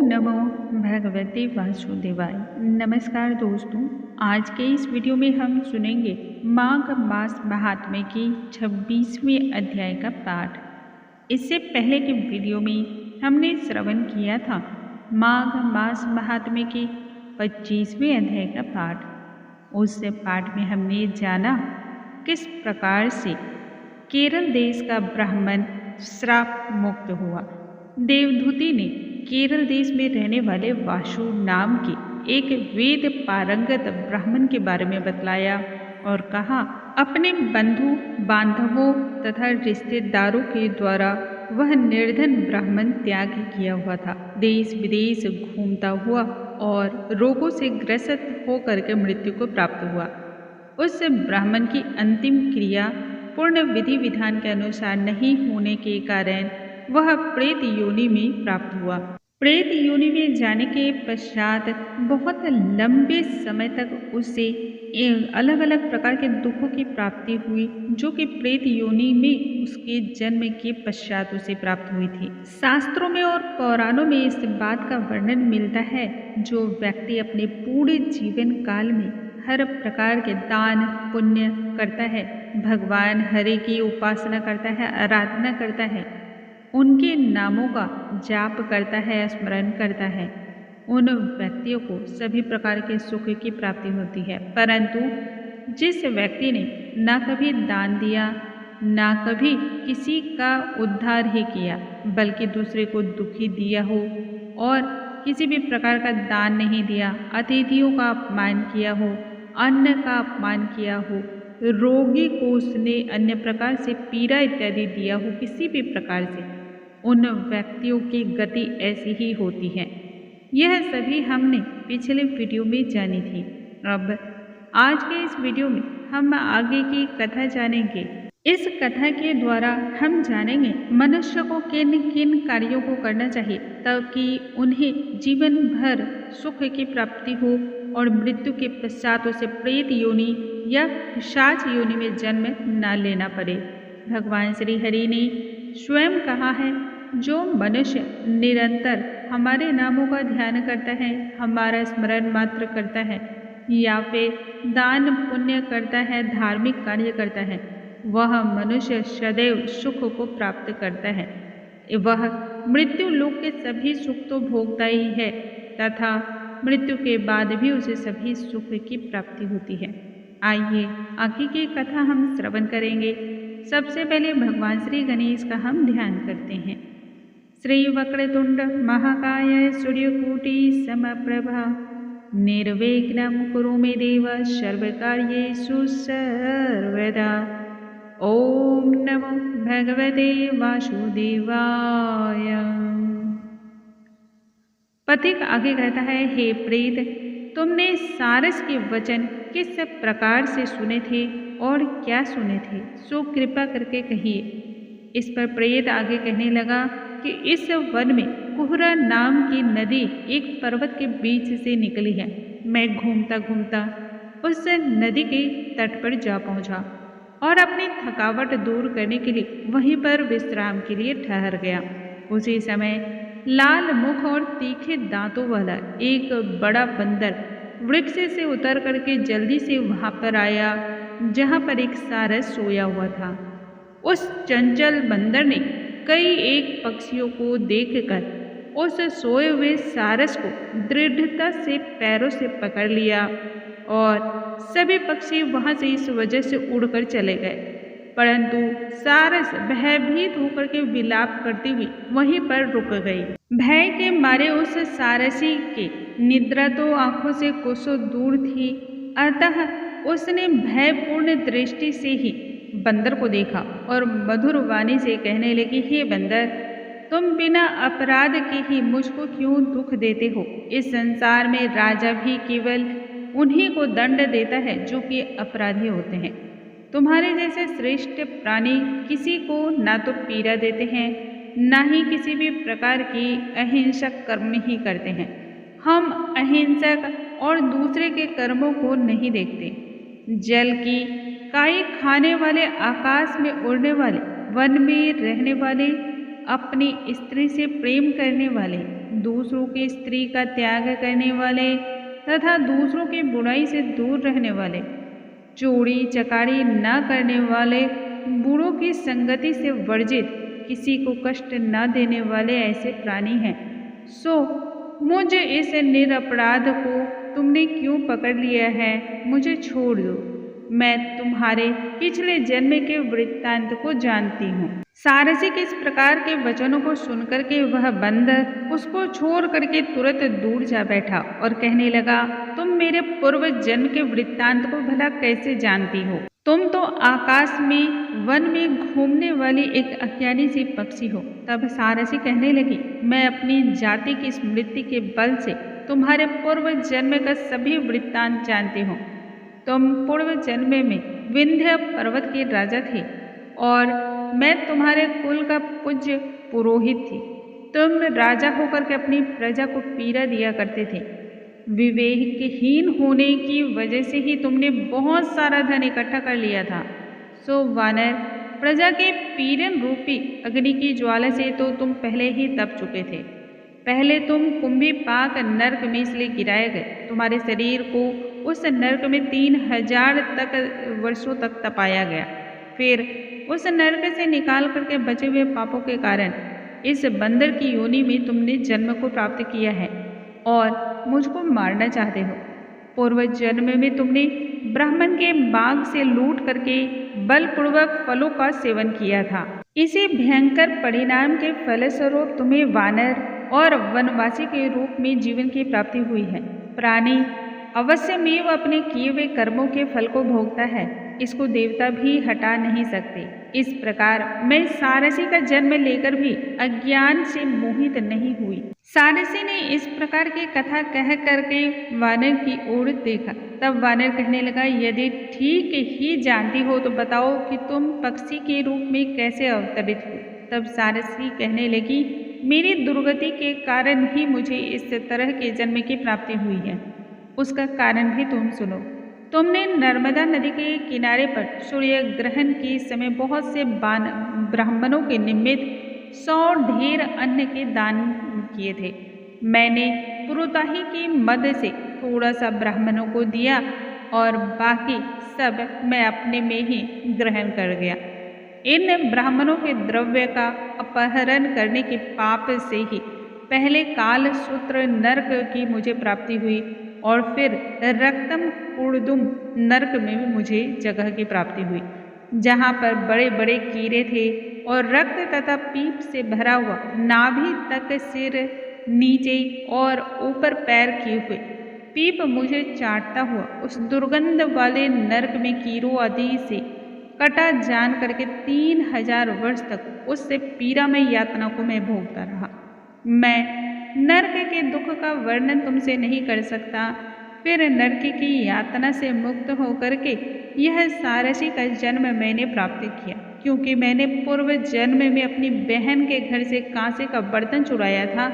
नमो भगवते वासुदेवाय। नमस्कार दोस्तों, आज के इस वीडियो में हम सुनेंगे माघ मास महात्म्य की 26वें अध्याय का पाठ। इससे पहले के वीडियो में हमने श्रवण किया था माघ मास महात्म्य के 25वें अध्याय का पाठ। उस पाठ में हमने जाना किस प्रकार से केरल देश का ब्राह्मण श्राप मुक्त हुआ। देवदूति ने केरल देश में रहने वाले वासु नाम के एक वेद पारंगत ब्राह्मण के बारे में बतलाया और कहा अपने बंधु बांधवों तथा रिश्तेदारों के द्वारा वह निर्धन ब्राह्मण त्याग किया हुआ था। देश विदेश घूमता हुआ और रोगों से ग्रसित होकर के मृत्यु को प्राप्त हुआ। उस ब्राह्मण की अंतिम क्रिया पूर्ण विधि विधान के अनुसार नहीं होने के कारण वह प्रेत योनि में प्राप्त हुआ। प्रेत योनि में जाने के पश्चात बहुत लंबे समय तक उसे अलग अलग प्रकार के दुखों की प्राप्ति हुई, जो कि प्रेत योनि में उसके जन्म के पश्चात उसे प्राप्त हुई थी। शास्त्रों में और पुराणों में इस बात का वर्णन मिलता है, जो व्यक्ति अपने पूरे जीवन काल में हर प्रकार के दान पुण्य करता है, भगवान हरि की उपासना करता है, आराधना करता है, उनके नामों का जाप करता है, स्मरण करता है, उन व्यक्तियों को सभी प्रकार के सुख की प्राप्ति होती है। परंतु जिस व्यक्ति ने ना कभी दान दिया, ना कभी किसी का उद्धार ही किया, बल्कि दूसरे को दुखी दिया हो और किसी भी प्रकार का दान नहीं दिया, अतिथियों का अपमान किया हो, अन्न का अपमान किया हो, रोगी को उसने अन्य प्रकार से पीड़ा इत्यादि दिया हो, किसी भी प्रकार से, उन व्यक्तियों की गति ऐसी ही होती है। यह सभी हमने पिछले वीडियो में जानी थी। अब आज के इस वीडियो में हम आगे की कथा जानेंगे। इस कथा के द्वारा हम जानेंगे मनुष्य को किन किन कार्यों को करना चाहिए ताकि उन्हें जीवन भर सुख की प्राप्ति हो और मृत्यु के पश्चात उसे प्रेत योनि या पिशाच योनि में जन्म न लेना पड़े। भगवान श्री हरि ने स्वयं कहा है, जो मनुष्य निरंतर हमारे नामों का ध्यान करता है, हमारा स्मरण मात्र करता है या फिर दान पुण्य करता है, धार्मिक कार्य करता है, वह मनुष्य सदैव सुख को प्राप्त करता है। वह मृत्यु लोक के सभी सुख तो भोगता ही है तथा मृत्यु के बाद भी उसे सभी सुख की प्राप्ति होती है। आइए आगे की कथा हम श्रवण करेंगे। सबसे पहले भगवान श्री गणेश का हम ध्यान करते हैं। श्री वक्रतुंड महाकाय सूर्यकोटि समप्रभा निर्विघ्नं कुरु मे देव सर्वकार्येषु सर्वदा। ओम नमो भगवते वासुदेवाय। पथिक आगे कहता है, हे प्रेत, तुमने सारस के वचन किस प्रकार से सुने थे और क्या सुने थे, सो कृपा करके कहिए। इस पर प्रेत आगे कहने लगा कि इस वन में कुहरा नाम की नदी एक पर्वत के बीच से निकली है। मैं घूमता घूमता उस नदी के तट पर जा पहुंचा और अपनी थकावट दूर करने के लिए वहीं पर विश्राम के लिए ठहर गया। उसी समय लाल मुख और तीखे दांतों वाला एक बड़ा बंदर वृक्ष से उतर करके जल्दी से वहां पर आया जहां पर एक सारस सोया हुआ था। उस चंचल बंदर ने कई एक पक्षियों को देखकर उस सोए हुए सारस को दृढ़ता से पैरों से पकड़ लिया और सभी पक्षी वहां से इस वजह से उड़कर चले गए। परंतु सारस भयभीत होकर के विलाप करती हुई वहीं पर रुक गई। भय के मारे उस सारसी के निद्रा तो आंखों से कोसों दूर थी, अतः उसने भयपूर्ण दृष्टि से ही बंदर को देखा और मधुर वाणी से कहने लगी, हे बंदर, तुम बिना अपराध के ही मुझको क्यों दुख देते हो। इस संसार में राजा भी केवल उन्हीं को दंड देता है जो कि अपराधी होते हैं। तुम्हारे जैसे श्रेष्ठ प्राणी किसी को ना तो पीड़ा देते हैं, ना ही किसी भी प्रकार की अहिंसक कर्म ही करते हैं। हम अहिंसक और दूसरे के कर्मों को नहीं देखते। जल की काई खाने वाले, आकाश में उड़ने वाले, वन में रहने वाले, अपनी स्त्री से प्रेम करने वाले, दूसरों की स्त्री का त्याग करने वाले तथा दूसरों की बुराई से दूर रहने वाले, चोरी चकारी न करने वाले, बूढ़ों की संगति से वर्जित, किसी को कष्ट न देने वाले ऐसे प्राणी हैं। सो मुझ इस निरपराध को तुमने क्यों पकड़ लिया है? मुझे छोड़ दो। मैं तुम्हारे पिछले जन्म के वृत्तांत को जानती हूँ। सारसी के इस प्रकार के वचनों को सुनकर के वह बंदर उसको छोड़ करके तुरंत दूर जा बैठा और कहने लगा, तुम मेरे पूर्व जन्म के वृत्तांत को भला कैसे जानती हो? तुम तो आकाश में वन में घूमने वाली एक अज्ञानी सी पक्षी हो। तब सारसी कहने लगी, मैं अपनी जाति की स्मृति के बल से तुम्हारे पूर्व जन्म का सभी वृत्तांत जानती हूँ। तुम पूर्व जन्म में विंध्य पर्वत के राजा थे और मैं तुम्हारे कुल का पूज्य पुरोहित थी। तुम राजा होकर के अपनी प्रजा को पीड़ा दिया करते थे। विवेकहीन होने की वजह से ही तुमने बहुत सारा धन इकट्ठा कर लिया था। सो वानर, प्रजा के पीड़न रूपी अग्नि की ज्वाला से तो तुम पहले ही तप चुके थे। पहले तुम कुंभी पाक नरक में इसलिए गिराए गए। तुम्हारे शरीर को उस नरक में 3000 वर्षों तक तपाया गया। फिर उस नरक से निकाल करके बचे हुए पापों के कारण इस बंदर की योनि में तुमने जन्म को प्राप्त किया है और मुझको मारना चाहते हो। पूर्व जन्म में तुमने ब्राह्मण के बाग से लूट करके बलपूर्वक फलों का सेवन किया था। इसी भयंकर परिणाम के फलस्वरूप तुम्हें वानर और वनवासी के रूप में जीवन की प्राप्ति हुई है। प्राणी अवश्य में वह अपने किए हुए कर्मों के फल को भोगता है। इसको देवता भी हटा नहीं सकते। इस प्रकार मैं सारसी का जन्म लेकर भी अज्ञान से मोहित नहीं हुई। सारसी ने इस प्रकार की कथा कह करके वानर की ओर देखा। तब वानर कहने लगा, यदि ठीक ही जानती हो तो बताओ कि तुम पक्षी के रूप में कैसे अवतरित हो? तब सारसी कहने लगी, मेरी दुर्गति के कारण ही मुझे इस तरह के जन्म की प्राप्ति हुई है। उसका कारण भी तुम सुनो। तुमने नर्मदा नदी के किनारे पर सूर्य ग्रहण के समय बहुत से ब्राह्मणों के निमित्त 100 ढेर अन्न के दान किए थे। मैंने पुरोताही की मद से थोड़ा सा ब्राह्मणों को दिया और बाकी सब मैं अपने में ही ग्रहण कर गया। इन ब्राह्मणों के द्रव्य का अपहरण करने के पाप से ही पहले काल सूत्र नरक की मुझे प्राप्ति हुई और फिर रक्तम कुर्दुम नरक में भी मुझे जगह की प्राप्ति हुई, जहाँ पर बड़े बड़े कीड़े थे और रक्त तथा पीप से भरा हुआ नाभि तक सिर नीचे और ऊपर पैर किए हुए पीप मुझे चाटता हुआ उस दुर्गंध वाले नरक में कीड़ों आदि से कटा जान करके 3000 वर्ष तक उससे पीड़ामय यातना को मैं भोगता रहा। मैं नरक के दुख का वर्णन तुमसे नहीं कर सकता। फिर नरक की यातना से मुक्त होकर के यह सारसी का जन्म मैंने प्राप्त किया, क्योंकि मैंने पूर्व जन्म में अपनी बहन के घर से कांसे का बर्तन चुराया था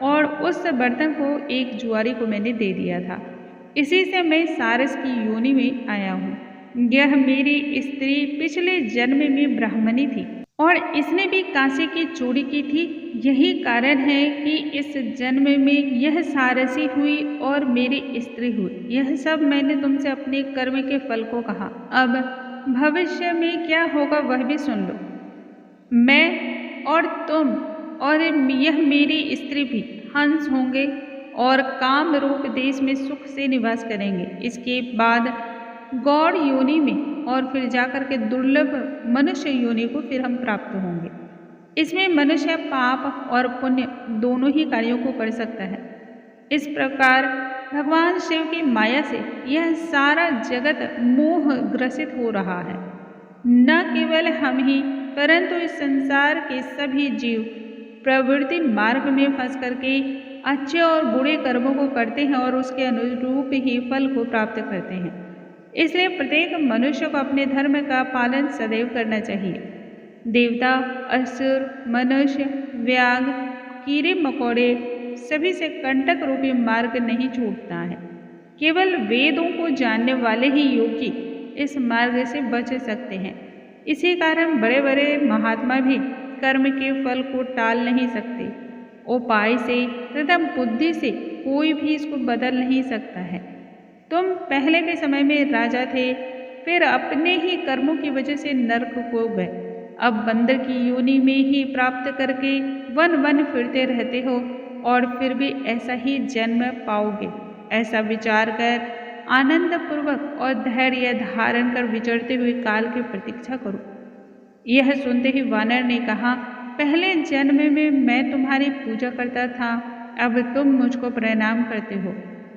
और उस बर्तन को एक जुआरी को मैंने दे दिया था। इसी से मैं सारस की योनि में आया हूँ। यह मेरी स्त्री पिछले जन्म में ब्राह्मणी थी और इसने भी कांसे की चोरी की थी। यही कारण है कि इस जन्म में यह सारसी हुई और मेरी स्त्री हुई। यह सब मैंने तुमसे अपने कर्म के फल को कहा। अब भविष्य में क्या होगा वह भी सुन लो। मैं और तुम और यह मेरी स्त्री भी हंस होंगे और काम रूप देश में सुख से निवास करेंगे। इसके बाद गौड़ योनि में और फिर जाकर के दुर्लभ मनुष्य योनि को फिर हम प्राप्त होंगे। इसमें मनुष्य पाप और पुण्य दोनों ही कार्यों को कर सकता है। इस प्रकार भगवान शिव की माया से यह सारा जगत मोह ग्रसित हो रहा है। न केवल हम ही परंतु इस संसार के सभी जीव प्रवृत्ति मार्ग में फंस करके अच्छे और बुरे कर्मों को करते हैं और उसके अनुरूप ही फल को प्राप्त करते हैं। इसलिए प्रत्येक मनुष्य को अपने धर्म का पालन सदैव करना चाहिए। देवता, असुर, मनुष्य, व्याघ, कीड़े मकोड़े सभी से कंटक रूपी मार्ग नहीं छूटता है। केवल वेदों को जानने वाले ही योगी इस मार्ग से बच सकते हैं। इसी कारण बड़े बड़े महात्मा भी कर्म के फल को टाल नहीं सकते। उपाय से तथा बुद्धि से कोई भी इसको बदल नहीं सकता है। तुम पहले के समय में राजा थे, फिर अपने ही कर्मों की वजह से नरक को गए, अब बंदर की योनि में ही प्राप्त करके वन वन फिरते रहते हो और फिर भी ऐसा ही जन्म पाओगे। ऐसा विचार कर आनंद पूर्वक और धैर्य धारण कर विचरते हुए काल की प्रतीक्षा करो। यह सुनते ही वानर ने कहा, पहले जन्म में मैं तुम्हारी पूजा करता था, अब तुम मुझको प्रणाम करते हो।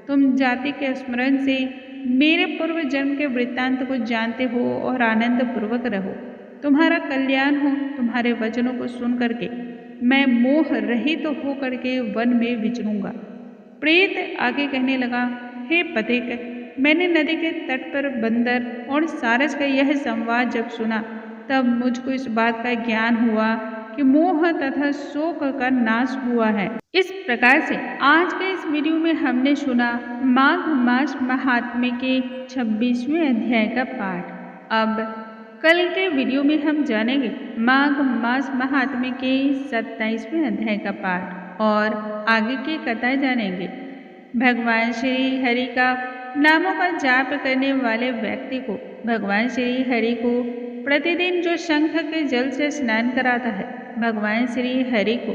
तुम जाति के स्मरण से मेरे पूर्व जन्म के वृत्तांत को जानते हो और आनंद पूर्वक रहो। तुम्हारा कल्याण हो। तुम्हारे वचनों को सुन करके मैं मोह रहित तो हो करके वन में विचरूंगा। प्रेत आगे कहने लगा, हे पथिक, मैंने नदी के तट पर बंदर और सारस का यह संवाद जब सुना तब मुझको इस बात का ज्ञान हुआ कि मोह तथा शोक का नाश हुआ है। इस प्रकार से आज के इस वीडियो में हमने सुना माघ मास महात्म्य के 26वें अध्याय का पाठ। अब कल के वीडियो में हम जानेंगे माघ मास महात्म्य के 27वें अध्याय का पाठ और आगे की कथा जानेंगे। भगवान श्री हरि का नामों का जाप करने वाले व्यक्ति को भगवान श्री हरि को प्रतिदिन जो शंख के जल से स्नान कराता है, भगवान श्री हरि को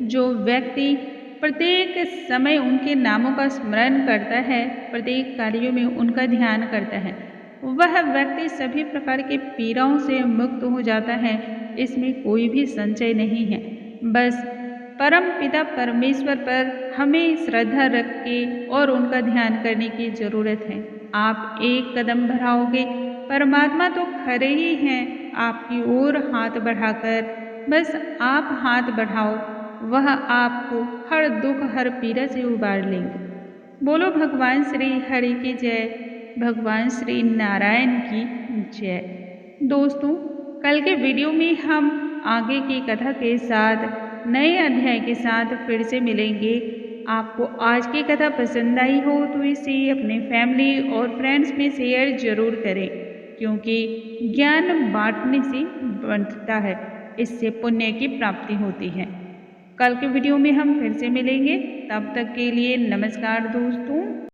जो व्यक्ति प्रत्येक समय उनके नामों का स्मरण करता है, प्रत्येक कार्यों में उनका ध्यान करता है, वह व्यक्ति सभी प्रकार की पीड़ाओं से मुक्त हो जाता है। इसमें कोई भी संशय नहीं है। बस परम पिता परमेश्वर पर हमें श्रद्धा रख के और उनका ध्यान करने की जरूरत है। आप एक कदम बढ़ाओगे, परमात्मा तो खड़े ही हैं आपकी ओर हाथ बढ़ाकर। बस आप हाथ बढ़ाओ, वह आपको हर दुख हर पीड़ा से उबार लेंगे। बोलो भगवान श्री हरि की जय, भगवान श्री नारायण की जय। दोस्तों, कल के वीडियो में हम आगे की कथा के साथ नए अध्याय के साथ फिर से मिलेंगे। आपको आज की कथा पसंद आई हो तो इसे अपने फैमिली और फ्रेंड्स में शेयर जरूर करें, क्योंकि ज्ञान बांटने से बढ़ता है, इससे पुण्य की प्राप्ति होती है। कल के वीडियो में हम फिर से मिलेंगे, तब तक के लिए नमस्कार दोस्तों।